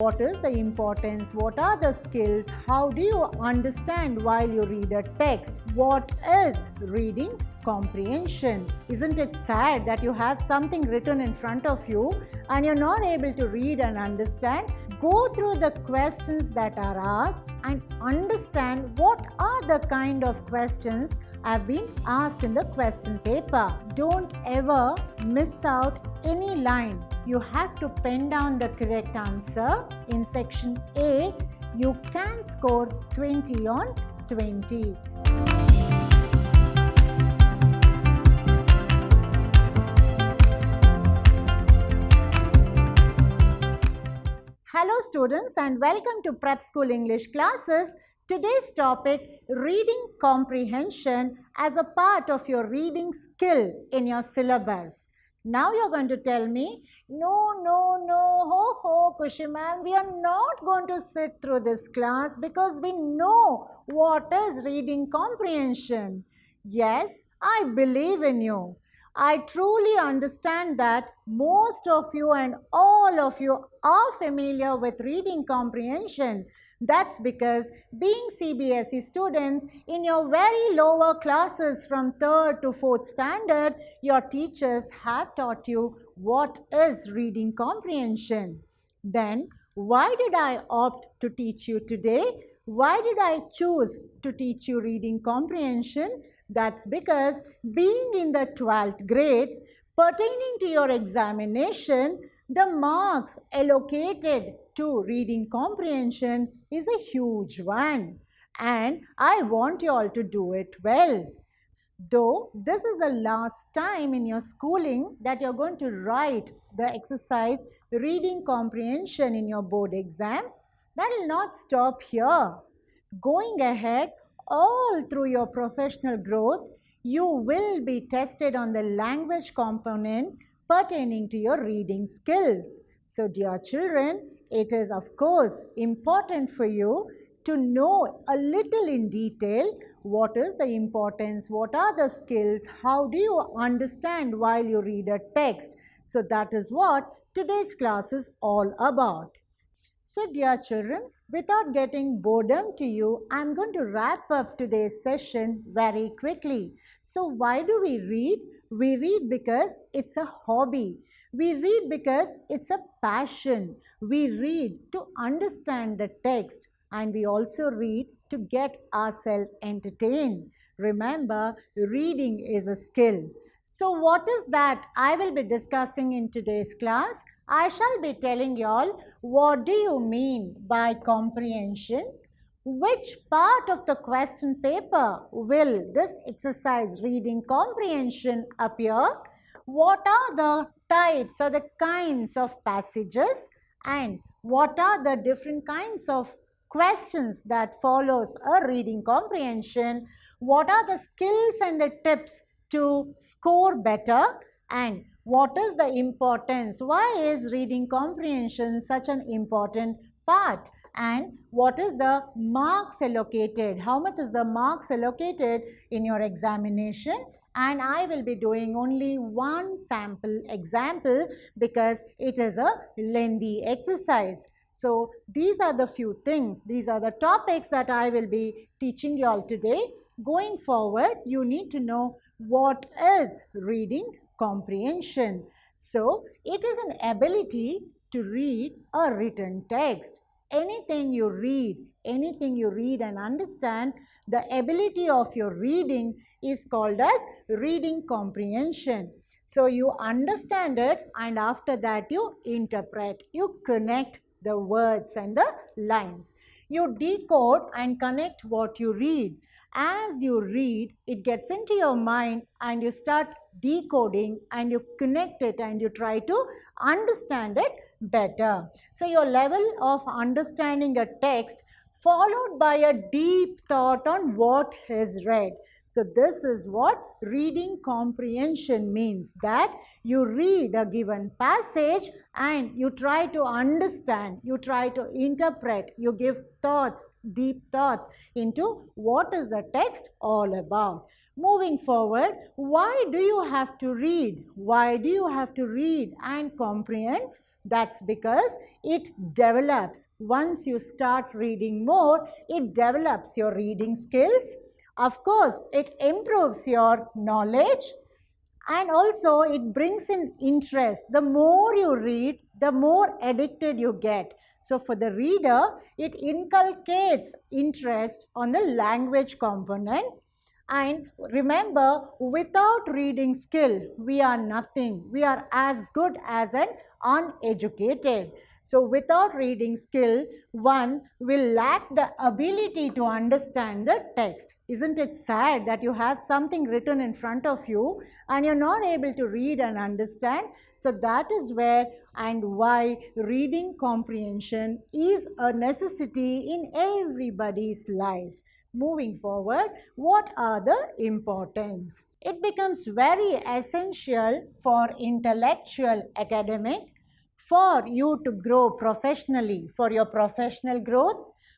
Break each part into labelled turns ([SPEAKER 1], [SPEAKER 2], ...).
[SPEAKER 1] What is the importance? What are the skills? How do you understand while you read a text? What is reading comprehension? Isn't it sad that you have something written in front of you and you're not able to read and understand? Go through the questions that are asked and understand what are the kind of questions have been asked in the question paper. Don't ever miss out any line. You have to pen down the correct answer. In section A, you can score 20 on 20. Hello students and welcome to Prep School English classes. Today's topic, reading comprehension as a part of your reading skill in your syllabus. Now you're going to tell me, no, Kushi ma'am, we are not going to sit through this class because we know what is reading comprehension. Yes, I believe in you. I truly understand that most of you and all of you are familiar with reading comprehension. That's because being CBSE students in your very lower classes from 3rd to 4th standard, your teachers have taught you what is reading comprehension. Then, why did I opt to teach you today? Why did I choose to teach you reading comprehension? That's because being in the 12th grade, pertaining to your examination, the marks allocated to reading comprehension is a huge one. And I want you all to do it well. Though this is the last time in your schooling that you're going to write the exercise reading comprehension in your board exam, that will not stop here. Going ahead, all through your professional growth, you will be tested on the language component pertaining to your reading skills. So dear children, it is of course important for you to know a little in detail what is the importance, what are the skills, how do you understand while you read a text. So that is what today's class is all about. So dear children, without getting boredom to you, I am going to wrap up today's session very quickly. So why do we read? We read because it's a hobby. We read because it's a passion. We read to understand the text and we also read to get ourselves entertained. Remember, reading is a skill. So what is that I will be discussing in today's class? I shall be telling you all what do you mean by comprehension, which part of the question paper will this exercise reading comprehension appear, what are the types or the kinds of passages, and what are the different kinds of questions that follows a reading comprehension, what are the skills and the tips to score better, and what is the importance? Why is reading comprehension such an important part? And what is the marks allocated? How much is the marks allocated in your examination? And I will be doing only one sample example because it is a lengthy exercise. So these are the few things, these are the topics that I will be teaching you all today. Going forward, you need to know what is reading comprehension. So it is an ability to read a written text. Anything you read and understand, the ability of your reading is called as reading comprehension. So you understand it and after that you interpret, you connect the words and the lines. You decode and connect what you read. As you read, it gets into your mind and you start decoding and you connect it and you try to understand it better. So your level of understanding a text followed by a deep thought on what is read. So this is what reading comprehension means, that you read a given passage and you try to understand, you try to interpret, you give thoughts, deep thoughts into what is the text all about. Moving forward, why do you have to read? Why do you have to read and comprehend That's because it develops. Once you start reading more, it develops your reading skills. Of course, it improves your knowledge, and also it brings in interest. The more you read, the more addicted you get. So for the reader, it inculcates interest on the language component. And remember, without reading skill, we are nothing. We are as good as an uneducated. So without reading skill, one will lack the ability to understand the text. Isn't it sad that you have something written in front of you and you're not able to read and understand? So that is where and why reading comprehension is a necessity in everybody's life. Moving forward, what are the importance? It becomes very essential for intellectual academic, for you to grow professionally, for your professional growth,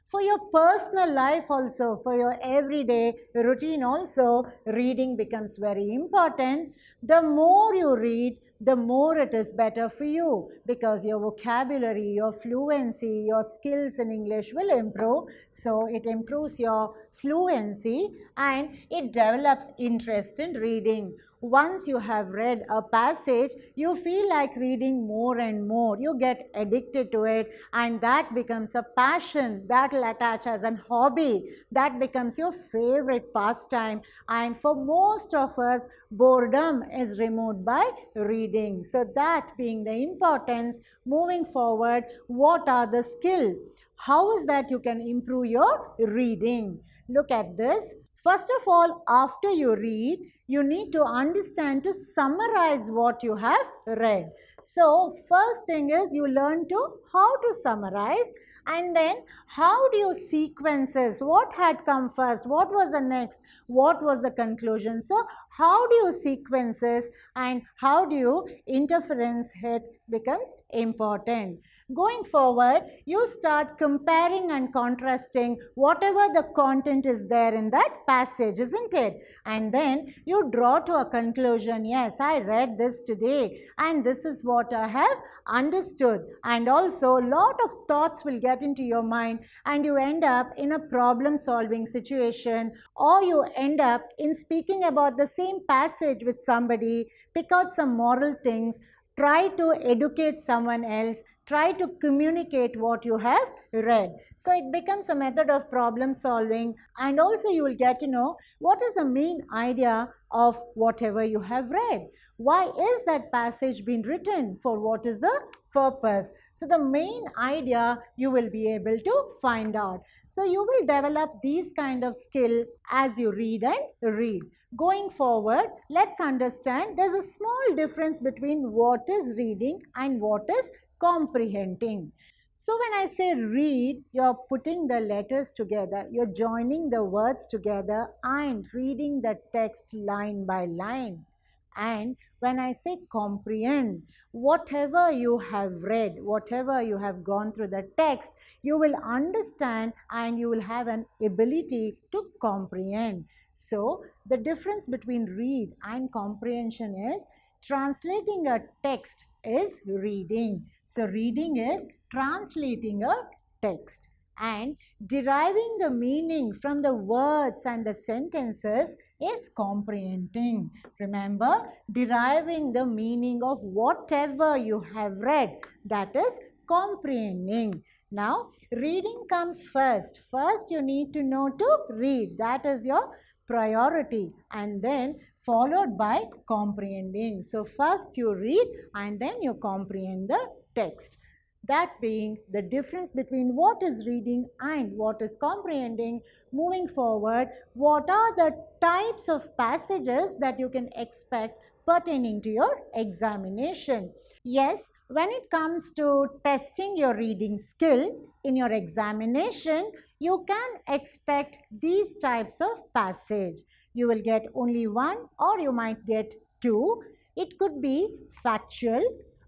[SPEAKER 1] for your personal life also, for your everyday routine also, reading becomes very important. The more you read, the more it is better for you, because your vocabulary, your fluency, your skills in English will improve. So it improves your fluency and it develops interest in reading. Once you have read a passage, you feel like reading more and more. You get addicted to it, and that becomes a passion. That will attach as a hobby. That becomes your favorite pastime. And for most of us, boredom is removed by reading. So that being the importance, moving forward, what are the skills? How is that you can improve your reading? Look at this. First of all, after you read, you need to understand to summarize what you have read. So, first thing is you learn to how to summarize, and then how do you sequences, what had come first, what was the next, what was the conclusion. So, how do you sequences and how do you interference it becomes important. Going forward, you start comparing and contrasting whatever the content is there in that passage, isn't it? And then you draw to a conclusion. Yes, I read this today and this is what I have understood. And also a lot of thoughts will get into your mind and you end up in a problem solving situation, or you end up in speaking about the same passage with somebody, pick out some moral things, try to educate someone else, try to communicate what you have read. So it becomes a method of problem solving, and also you will get to know what is the main idea of whatever you have read. Why is that passage been written? For what is the purpose? So the main idea you will be able to find out. So you will develop these kind of skill as you read and read. Going forward, let's understand there's a small difference between what is reading and what is comprehending. So when I say read, you're putting the letters together, you're joining the words together and reading the text line by line. And when I say comprehend, whatever you have read, whatever you have gone through the text, you will understand and you will have an ability to comprehend. So the difference between read and comprehension is translating a text is reading. So reading is translating a text, and deriving the meaning from the words and the sentences is comprehending. Remember, deriving the meaning of whatever you have read, that is comprehending. Now, reading comes first. First, you need to know to read. That is your priority, and then followed by comprehending. So, first you read and then you comprehend the text. That being the difference between what is reading and what is comprehending. Moving forward, what are the types of passages that you can expect pertaining to your examination? Yes, when it comes to testing your reading skill in your examination, you can expect these types of passage. You will get only one or you might get two. It could be factual,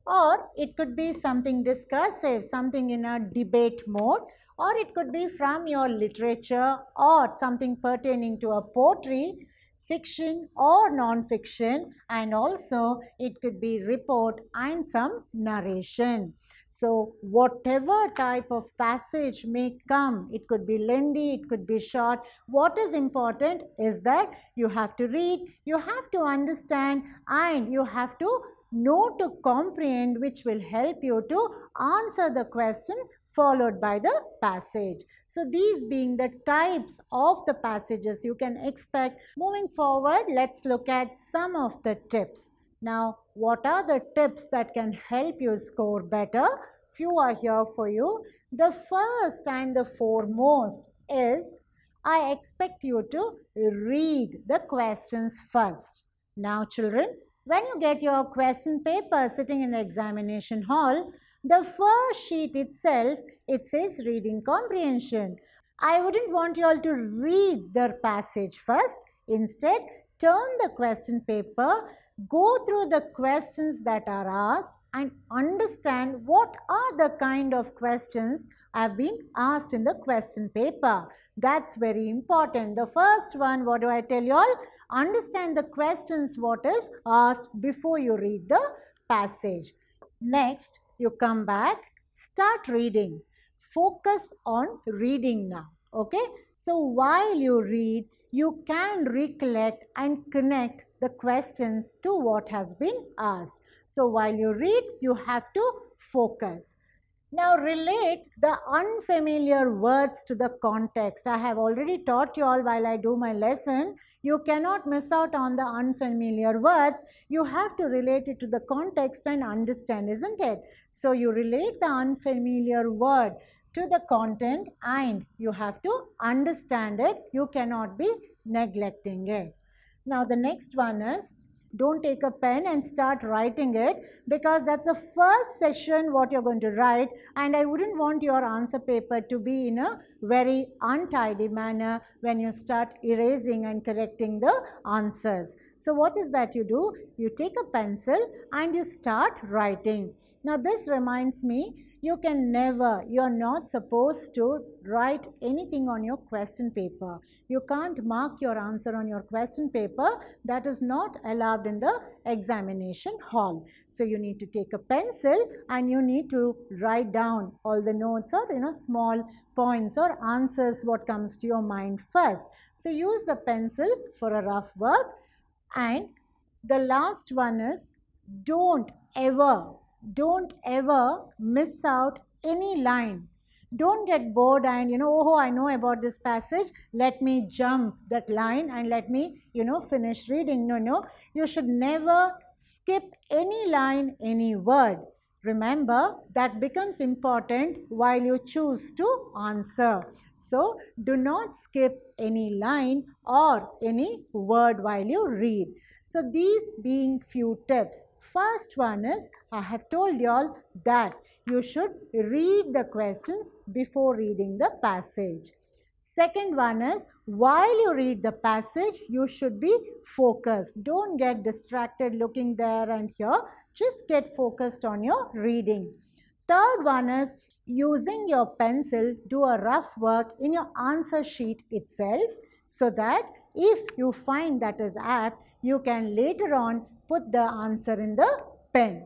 [SPEAKER 1] or it could be something discursive, something in a debate mode, or it could be from your literature or something pertaining to a poetry, fiction or non-fiction, and also it could be report and some narration. So whatever type of passage may come, it could be lengthy, it could be short. What is important is that you have to read, you have to understand, and you have to know to comprehend, which will help you to answer the question followed by the passage. So these being the types of the passages you can expect. Moving forward, let's look at some of the tips. Now, what are the tips that can help you score better? Few are here for you. The first and the foremost is, I expect you to read the questions first. Now, children, when you get your question paper sitting in the examination hall, the first sheet itself, it says reading comprehension. I wouldn't want you all to read the passage first. Instead, turn the question paper, go through the questions that are asked, and understand what are the kind of questions have been asked in the question paper. That's very important. The first one, what do I tell you all? Understand the questions what is asked before you read the passage. Next, you come back, start reading. Focus on reading now. Okay? So while you read, you can recollect and connect the questions to what has been asked. So while you read, you have to focus. Now relate the unfamiliar words to the context. I have already taught you all while I do my lesson. You cannot miss out on the unfamiliar words. You have to relate it to the context and understand, isn't it? So you relate the unfamiliar word to the content and you have to understand it. You cannot be neglecting it. Now the next one is, don't take a pen and start writing it, because that's the first session what you're going to write, and I wouldn't want your answer paper to be in a very untidy manner when you start erasing and correcting the answers. So what is that you do? You take a pencil and you start writing. Now this reminds me, you are not supposed to write anything on your question paper. You can't mark your answer on your question paper. That is not allowed in the examination hall. So you need to take a pencil and you need to write down all the notes or small points or answers what comes to your mind first. So use the pencil for a rough work. And the last one is, don't ever miss out any line. Don't get bored and oh, I know about this passage, let me jump that line and let me finish reading. No, you should never skip any line, any word. Remember, that becomes important while you choose to answer. So do not skip any line or any word while you read. So these being few tips. First one is, I have told you all that you should read the questions before reading the passage. Second one is, while you read the passage, you should be focused. Don't get distracted looking there and here. Just get focused on your reading. Third one is, using your pencil, do a rough work in your answer sheet itself, so that if you find that is apt, you can later on put the answer in the pen.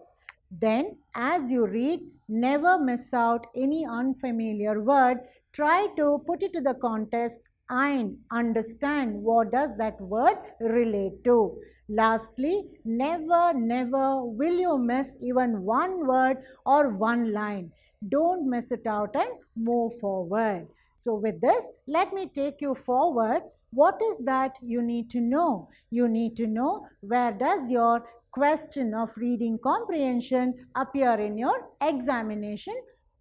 [SPEAKER 1] Then as you read, never miss out any unfamiliar word. Try to put it to the context and understand what does that word relate to. Lastly, never will you miss even one word or one line. Don't miss it out and move forward. So with this, let me take you forward. What is that you need to know? You need to know, where does your question of reading comprehension appear in your examination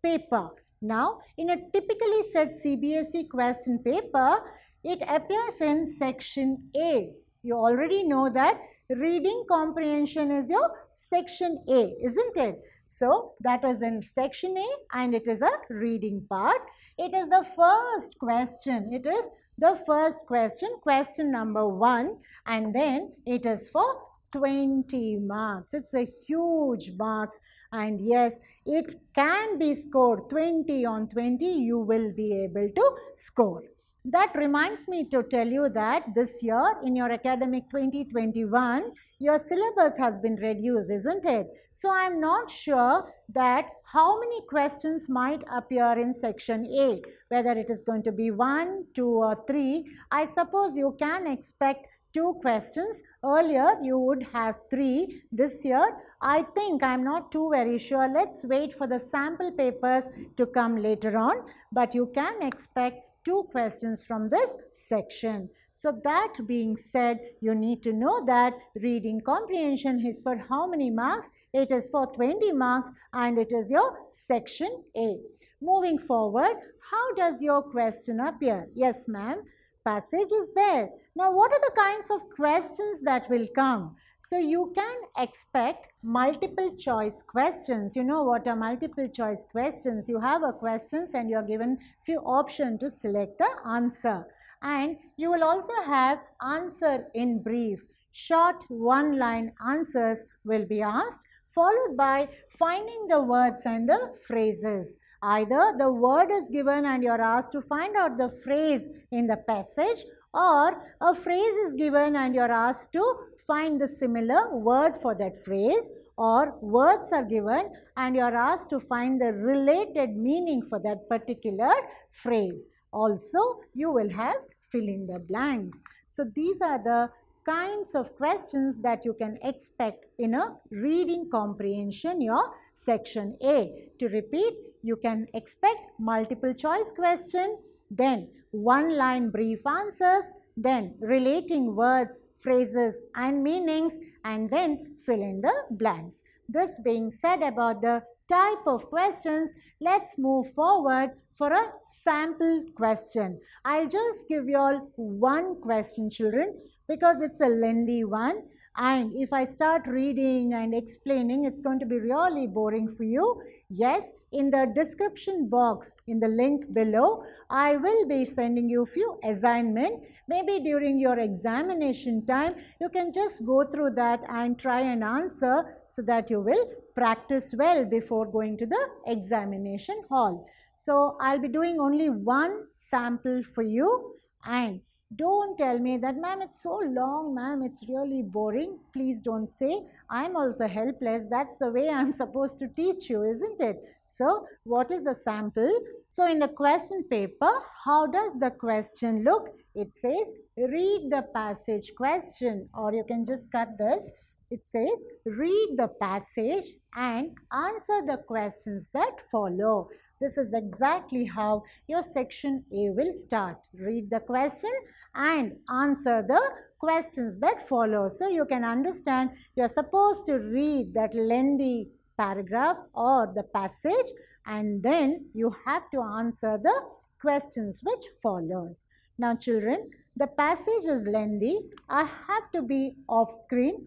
[SPEAKER 1] paper. Now, in a typically set CBSE question paper, it appears in section A. You already know that reading comprehension is your section A, isn't it? So, that is in section A and it is a reading part. It is the first question. It is the first question number 1, and then it is for 20 marks. It's a huge marks, and yes, it can be scored 20 on 20. You will be able to score. That reminds me to tell you that this year in your academic 2021, your syllabus has been reduced, isn't it? So I'm not sure that how many questions might appear in section A, whether it is going to be 1, 2 or 3. I suppose you can expect 2 questions. Earlier you would have 3. This year I think I'm not too very sure. Let's wait for the sample papers to come later on, but you can expect 2 questions from this section. So that being said, you need to know that reading comprehension is for how many marks? It is for 20 marks and it is your section A. Moving forward, how does your question appear? Yes, ma'am, passage is there. Now, what are the kinds of questions that will come? So you can expect multiple choice questions. You know what are multiple choice questions? You have a questions and you are given few options to select the answer. And you will also have answer in brief. Short one-line answers will be asked, followed by finding the words and the phrases. Either the word is given and you are asked to find out the phrase in the passage, or a phrase is given and you are asked to find the similar word for that phrase, or words are given and you are asked to find the related meaning for that particular phrase. Also, you will have fill in the blanks. So these are the kinds of questions that you can expect in a reading comprehension, your section A. To repeat, you can expect multiple choice question, then one line brief answers, then relating words, phrases and meanings, and then fill in the blanks. This being said about the type of questions, let's move forward for a sample question. I'll just give you all one question, children, because it's a lengthy one, and if I start reading and explaining, it's going to be really boring for you. Yes, in the description box, in the link below, I will be sending you a few assignments. Maybe during your examination time, you can just go through that and try and answer so that you will practice well before going to the examination hall. So I'll be doing only one sample for you, and don't tell me that, ma'am, it's so long, ma'am, it's really boring. Please don't say. I'm also helpless. That's the way I'm supposed to teach you, isn't it? So what is the sample? So in the question paper, how does the question look? It says, read the passage question, or you can just cut this. It says, read the passage and answer the questions that follow. This is exactly how your section A will start. Read the question and answer the questions that follow. So you can understand you are supposed to read that lengthy paragraph or the passage, and then you have to answer the questions which follows. Now children, the passage is lengthy. I have to be off screen.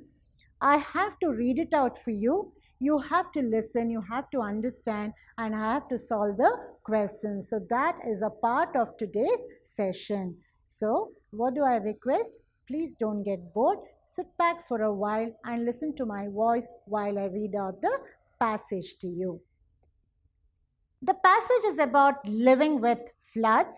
[SPEAKER 1] I have to read it out for you. You have to listen, you have to understand, and I have to solve the questions. So that is a part of today's session. So what do I request? Please don't get bored. Sit back for a while and listen to my voice while I read out the passage to you. The passage is about living with floods.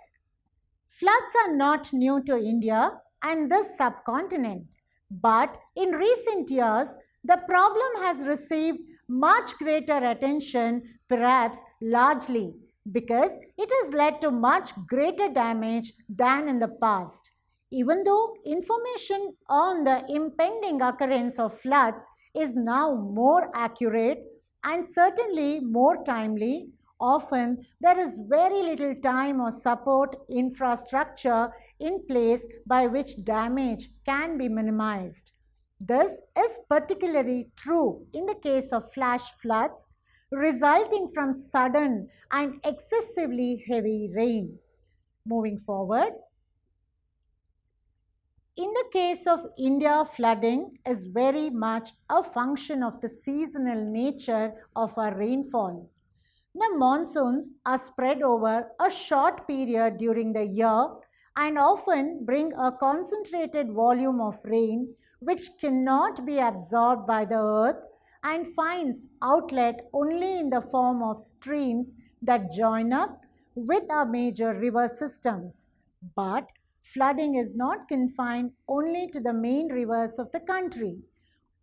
[SPEAKER 1] Floods are not new to India and this subcontinent, but in recent years, the problem has received much greater attention, perhaps largely because it has led to much greater damage than in the past. Even though information on the impending occurrence of floods is now more accurate and certainly more timely, often there is very little time or support infrastructure in place by which damage can be minimized. This is particularly true in the case of flash floods resulting from sudden and excessively heavy rain. Moving forward, in the case of India, flooding is very much a function of the seasonal nature of our rainfall. The monsoons are spread over a short period during the year and often bring a concentrated volume of rain which cannot be absorbed by the earth and finds outlet only in the form of streams that join up with our major river systems. But flooding is not confined only to the main rivers of the country.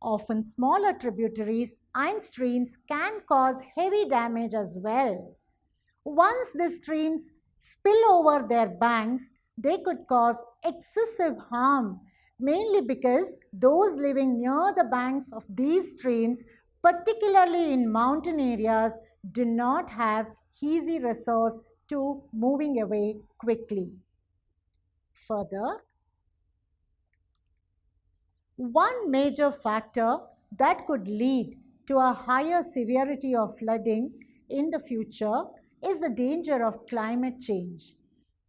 [SPEAKER 1] Often smaller tributaries and streams can cause heavy damage as well. Once the streams spill over their banks, they could cause excessive harm, mainly because those living near the banks of these streams, particularly in mountain areas, do not have easy resource to moving away quickly. Further, one major factor that could lead to a higher severity of flooding in the future is the danger of climate change.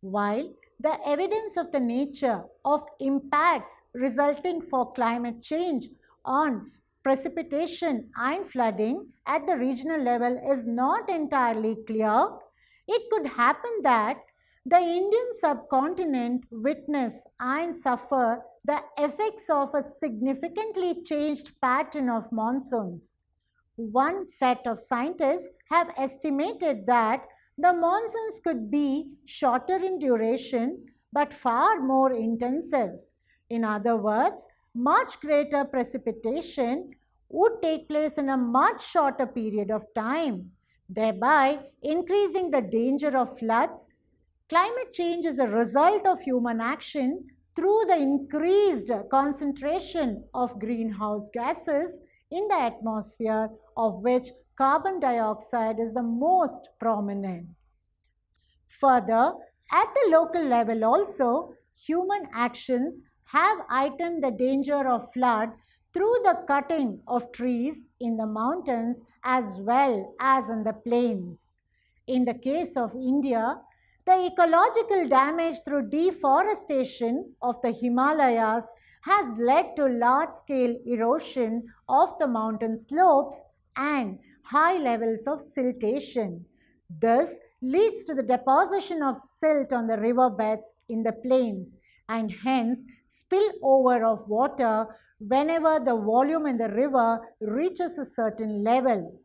[SPEAKER 1] While the evidence of the nature of impacts resulting for climate change on precipitation and flooding at the regional level is not entirely clear, it could happen that the Indian subcontinent witness and suffer the effects of a significantly changed pattern of monsoons. One set of scientists have estimated that the monsoons could be shorter in duration but far more intensive. In other words, much greater precipitation would take place in a much shorter period of time, thereby increasing the danger of floods. Climate change is a result of human action through the increased concentration of greenhouse gases in the atmosphere, of which carbon dioxide is the most prominent. Further, at the local level also, human actions have heightened the danger of flood through the cutting of trees in the mountains as well as in the plains. In the case of India, the ecological damage through deforestation of the Himalayas has led to large-scale erosion of the mountain slopes and high levels of siltation. This leads to the deposition of silt on the riverbeds in the plains and hence spill over of water whenever the volume in the river reaches a certain level.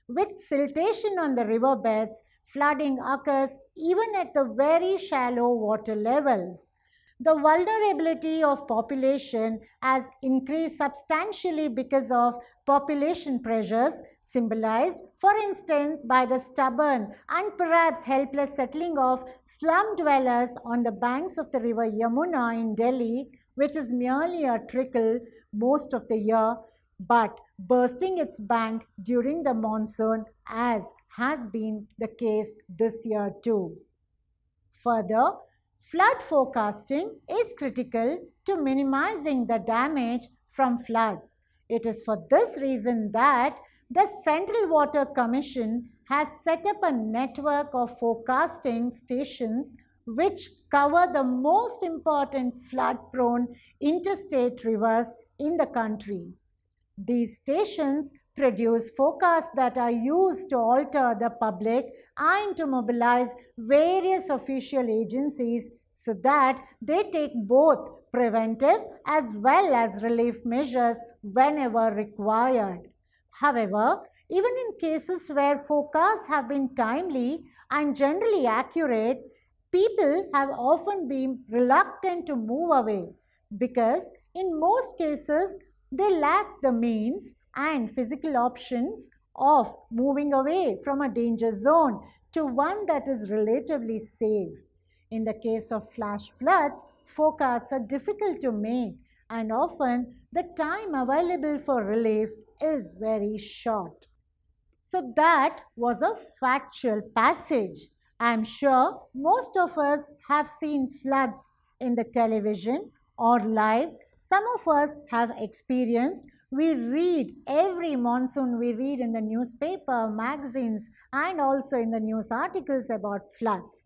[SPEAKER 1] With siltation on the riverbeds, flooding occurs even at the very shallow water levels. The vulnerability of population has increased substantially because of population pressures, symbolized, for instance, by the stubborn and perhaps helpless settling of slum dwellers on the banks of the river Yamuna in Delhi, which is merely a trickle most of the year, but bursting its bank during the monsoon, as has been the case this year too. Further, flood forecasting is critical to minimizing the damage from floods. It is for this reason that the Central Water Commission has set up a network of forecasting stations which cover the most important flood-prone interstate rivers in the country. These stations produce forecasts that are used to alter the public and to mobilize various official agencies so that they take both preventive as well as relief measures whenever required. However, even in cases where forecasts have been timely and generally accurate, people have often been reluctant to move away because in most cases they lack the means and physical options of moving away from a danger zone to one that is relatively safe. In the case of flash floods, forecasts are difficult to make and often the time available for relief is very short. So that was a factual passage. I'm sure most of us have seen floods in the television or live. Some of us have experienced. We read every monsoon, we read in the newspaper, magazines, and also in the news articles about floods.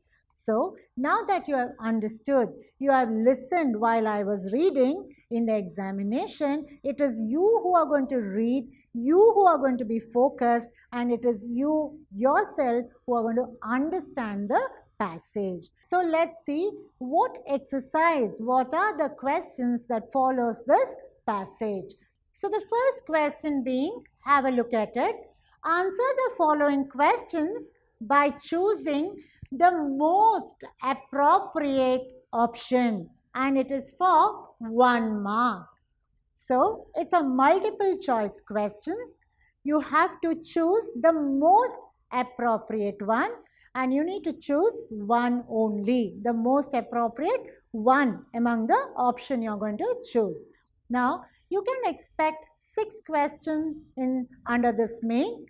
[SPEAKER 1] So now that you have understood, you have listened while I was reading in the examination, it is you who are going to read, you who are going to be focused, and it is you yourself who are going to understand the passage. So let's see what exercise, what are the questions that follows this passage. So the first question being, have a look at it. Answer the following questions by choosing the most appropriate option and it is for 1 mark. So, it's a multiple choice questions. You have to choose the most appropriate one and you need to choose one only, the most appropriate one among the option you're going to choose. Now, you can expect 6 questions under this main.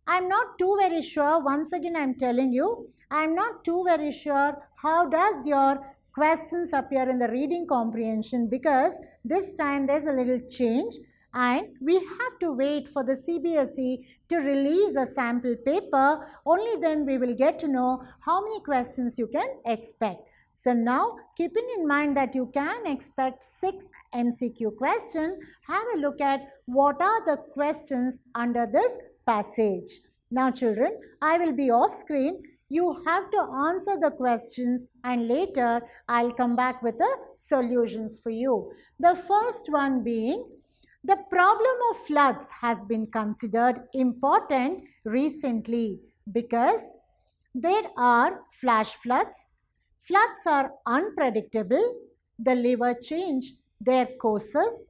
[SPEAKER 1] I'm not too very sure, once again I'm telling you, I'm not too very sure how does your questions appear in the reading comprehension because this time there's a little change and we have to wait for the CBSE to release a sample paper. Only then we will get to know how many questions you can expect. So now, keeping in mind that you can expect 6 MCQ questions, have a look at what are the questions under this passage. Now children, I will be off screen. You have to answer the questions and later I'll come back with the solutions for you. The first one being, the problem of floods has been considered important recently because there are flash floods. Floods are unpredictable. They never change their courses.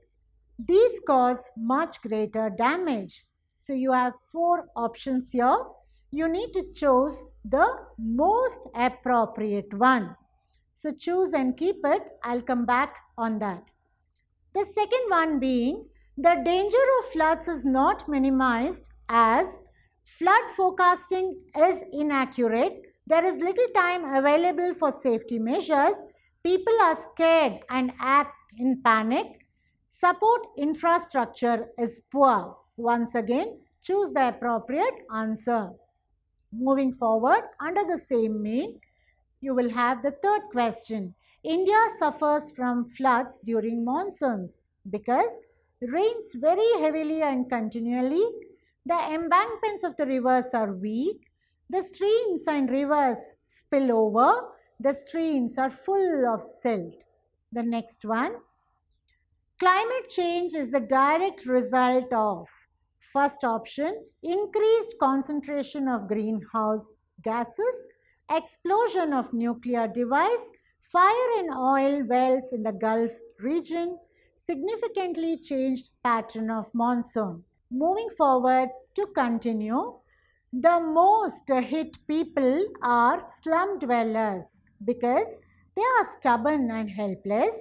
[SPEAKER 1] These cause much greater damage. So you have 4 options here. You need to choose the most appropriate one. So choose and keep it. I'll come back on that. The second one being, the danger of floods is not minimized as flood forecasting is inaccurate. There is little time available for safety measures. People are scared and act in panic. Support infrastructure is poor. Once again, choose the appropriate answer. Moving forward, under the same main, you will have the third question. India suffers from floods during monsoons because rains very heavily and continually. The embankments of the rivers are weak. The streams and rivers spill over. The streams are full of silt. The next one. Climate change is the direct result of, first option, increased concentration of greenhouse gases, explosion of nuclear device, fire in oil wells in the Gulf region, significantly changed pattern of monsoon. Moving forward to continue, the most hit people are slum dwellers because they are stubborn and helpless.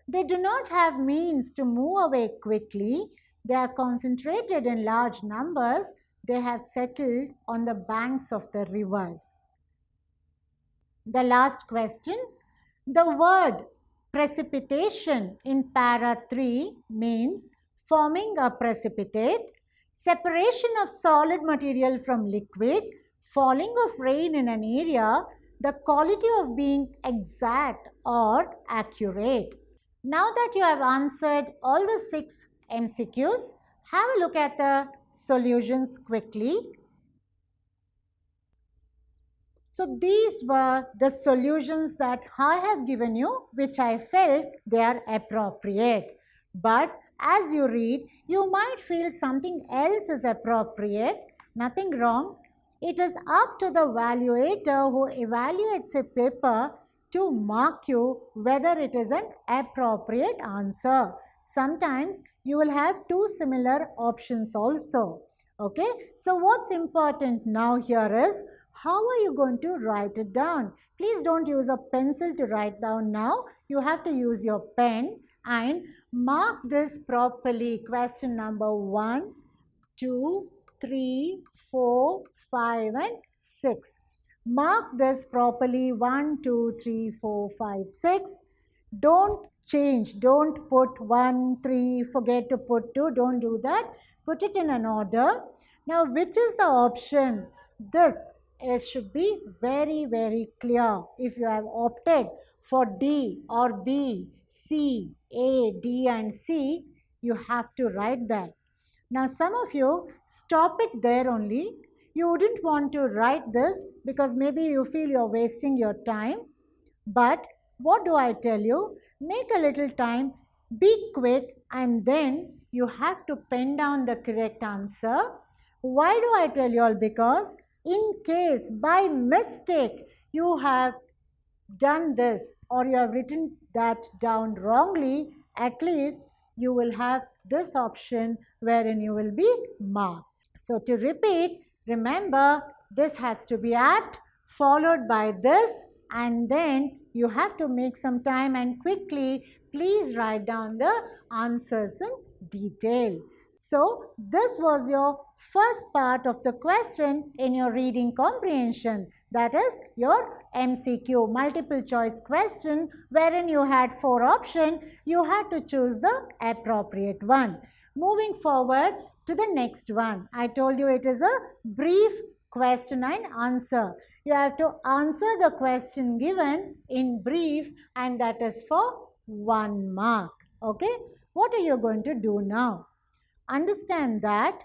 [SPEAKER 1] They do not have means to move away quickly. They are concentrated in large numbers. They have settled on the banks of the rivers. The last question. The word precipitation in para 3 means forming a precipitate, separation of solid material from liquid, falling of rain in an area, the quality of being exact or accurate. Now that you have answered all the 6 MCQs, have a look at the solutions quickly. So these were the solutions that I have given you, which I felt they are appropriate. But as you read, you might feel something else is appropriate. Nothing wrong. It is up to the evaluator who evaluates a paper to mark you whether it is an appropriate answer. Sometimes you will have 2 similar options also. Okay, so what's important now here is how are you going to write it down? Please don't use a pencil to write down now. You have to use your pen and mark this properly. Question number 1, 2, 3, 4, 5 and 6. Mark this properly 1, 2, 3, 4, 5, 6. Don't change. Don't put 1, 3, forget to put 2. Don't do that. Put it in an order. Now, which is the option? This should be very, very clear. If you have opted for D or B, C, A, D and C, you have to write that. Now, some of you stop it there only. You wouldn't want to write this because maybe you feel you're wasting your time. But what do I tell you? Make a little time, be quick, and then you have to pen down the correct answer. Why do I tell you all? Because in case by mistake you have done this, or you have written that down wrongly, at least you will have this option wherein you will be marked. So to repeat, remember this has to be apt followed by this, and then you have to make some time and quickly please write down the answers in detail. So this was your first part of the question in your reading comprehension, that is your MCQ, multiple choice question, wherein you had 4 options. You had to choose the appropriate one. Moving forward to the next one, I told you it is a brief question and answer. You have to answer the question given in brief, and that is for 1 mark. Okay, what are you going to do now? Understand that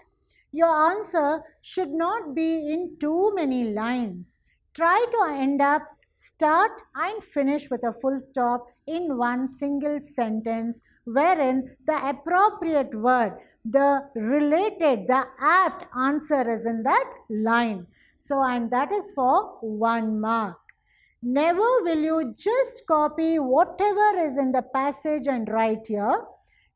[SPEAKER 1] your answer should not be in too many lines. Try to end up, start and finish with a full stop in one single sentence, wherein the appropriate word, the related, the apt answer is in that line. So, and that is for 1 mark. Never will you just copy whatever is in the passage and write here.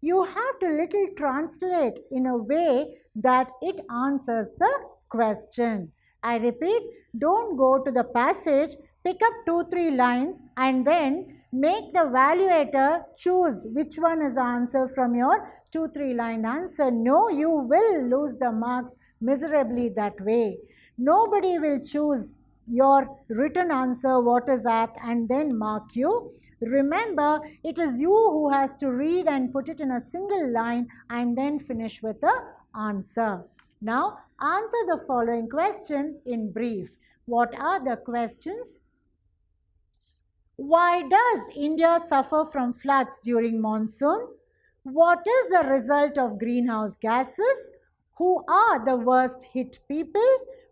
[SPEAKER 1] You have to little translate in a way that it answers the question. I repeat, don't go to the passage, pick up 2-3 lines and then make the evaluator choose which one is the answer from your 2-3 line answer. No, you will lose the marks miserably that way. Nobody will choose your written answer, what is apt, and then mark you. Remember, it is you who has to read and put it in a single line and then finish with the answer. Now, answer the following question in brief. What are the questions? Why does India suffer from floods during monsoon? What is the result of greenhouse gases? Who are the worst hit people?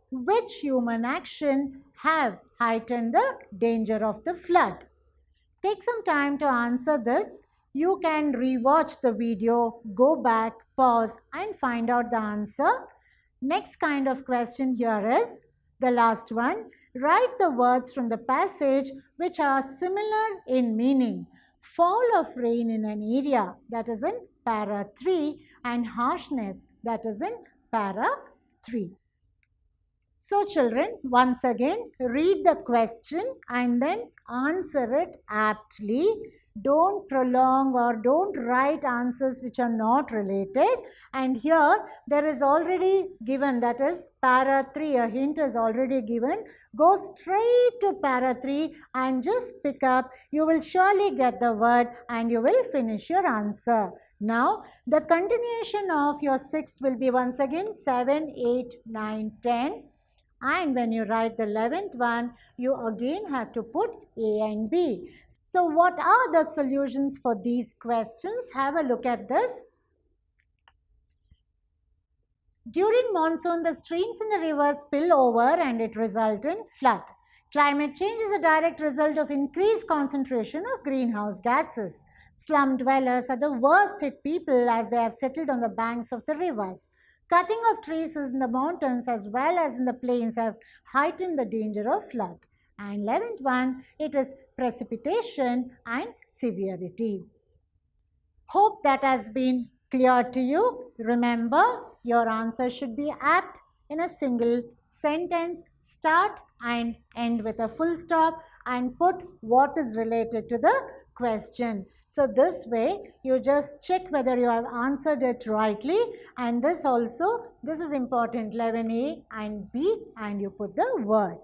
[SPEAKER 1] Which human action have heightened the danger of the flood? Take some time to answer this. You can rewatch the video, go back, pause and find out the answer. Next kind of question here is the last one. Write the words from the passage which are similar in meaning. Fall of rain in an area, that is in para 3, and harshness, that is in para 3. So children, once again, read the question and then answer it aptly. Don't prolong or don't write answers which are not related. And here there is already given, that is para 3, a hint is already given. Go straight to para 3 and just pick up. You will surely get the word and you will finish your answer. Now, the continuation of your 6th will be once again 7, 8, 9, 10. And when you write the 11th one, you again have to put A and B. So what are the solutions for these questions? Have a look at this. During monsoon, the streams in the rivers spill over and it results in flood. Climate change is a direct result of increased concentration of greenhouse gases. Slum dwellers are the worst hit people as they have settled on the banks of the rivers. Cutting of trees in the mountains as well as in the plains have heightened the danger of flood. And 11th one, it is precipitation and severity. Hope that has been clear to you. Remember, your answer should be apt in a single sentence. Start and end with a full stop and put what is related to the question. So this way, you just check whether you have answered it rightly, and this also, this is important, 11A and B, and you put the word.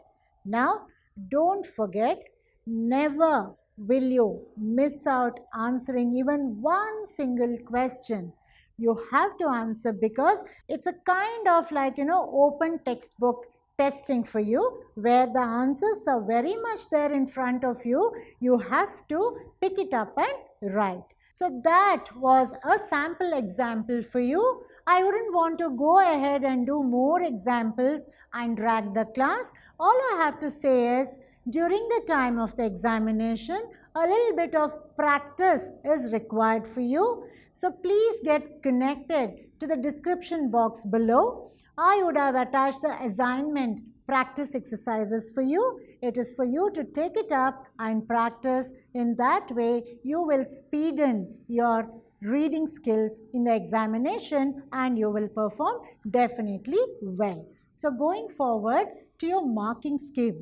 [SPEAKER 1] Now, don't forget, never will you miss out answering even one single question. You have to answer because it's a kind of like, open textbook testing for you, where the answers are very much there in front of you. You have to pick it up and write. So that was a sample example for you. I wouldn't want to go ahead and do more examples and drag the class. All I have to say is, during the time of the examination, a little bit of practice is required for you. So please get connected to the description box below. I would have attached the assignment practice exercises for you. It is for you to take it up and practice. In that way, you will speeden your reading skills in the examination and you will perform definitely well. So going forward to your marking scheme.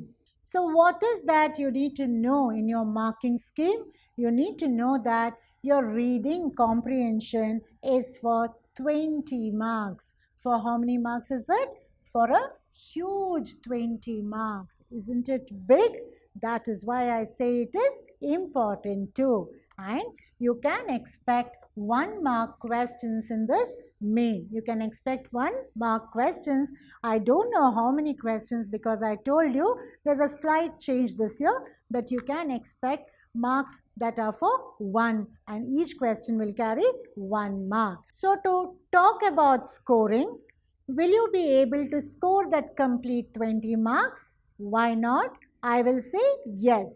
[SPEAKER 1] So what is that you need to know in your marking scheme? You need to know that your reading comprehension is for 20 marks. For how many marks is it? For a huge 20 marks. Isn't it big? That is why I say it is important too. And you can expect 1 mark questions in this main. You can expect 1 mark questions. I don't know how many questions because I told you there's a slight change this year that you can expect marks that are for 1 and each question will carry 1 mark. So to talk about scoring, will you be able to score that complete 20 marks? Why not? I will say yes.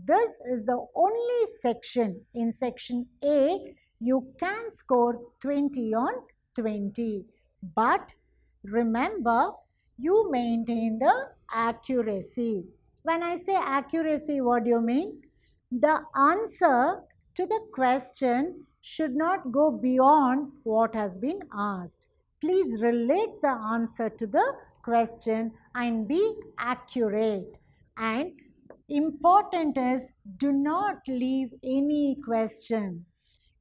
[SPEAKER 1] This is the only section. In section A, you can score 20 on 20. But remember, you maintain the accuracy. When I say accuracy, what do you mean? The answer to the question should not go beyond what has been asked. Please relate the answer to the question and be accurate. And important is, do not leave any question.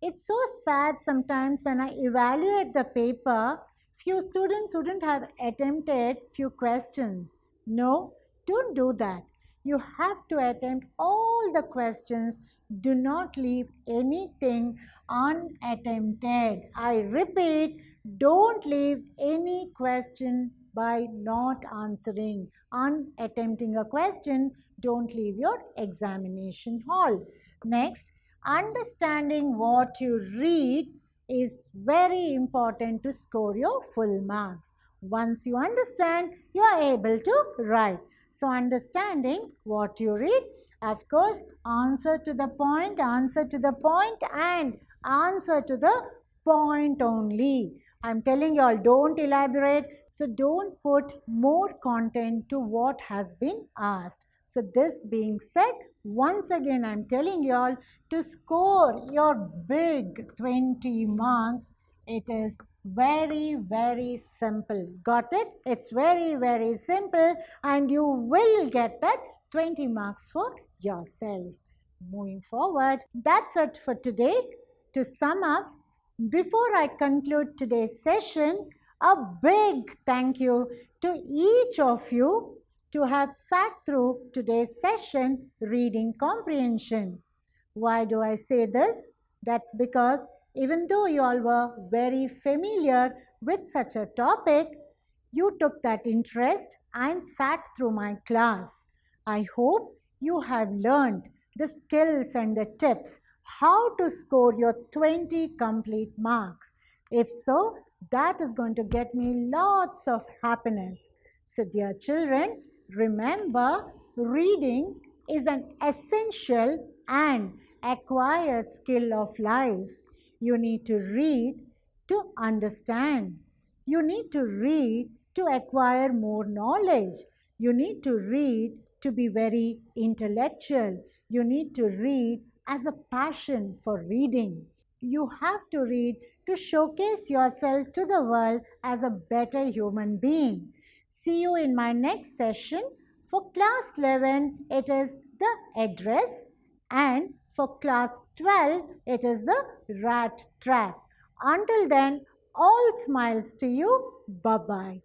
[SPEAKER 1] It's so sad sometimes when I evaluate the paper, few students wouldn't have attempted few questions. No, don't do that. You have to attempt all the questions. Do not leave anything unattempted. I repeat, don't leave any question by not answering. Unattempting a question, don't leave your examination hall. Next, understanding what you read is very important to score your full marks. Once you understand, you are able to write. So understanding what you read, of course, answer to the point and answer to the point only. I'm telling you all, don't elaborate. So don't put more content to what has been asked. So this being said, once again I'm telling you all, to score your big 20 marks, it is very simple. Got it? It's very simple and you will get that 20 marks for yourself. Moving forward, that's it for today. To sum up, before I conclude today's session, a big thank you to each of you to have sat through today's session, reading comprehension. Why do I say this? That's because even though you all were very familiar with such a topic, you took that interest and sat through my class. I hope you have learned the skills and the tips how to score your 20 complete marks. If so, that is going to get me lots of happiness. So dear children, remember, reading is an essential and acquired skill of life. You need to read to understand. You need to read to acquire more knowledge. You need to read to be very intellectual. You need to read as a passion for reading. You have to read to showcase yourself to the world as a better human being. See you in my next session. For class 11, it is the address, and for class 12, it is the rat trap. Until then, all smiles to you. Bye-bye.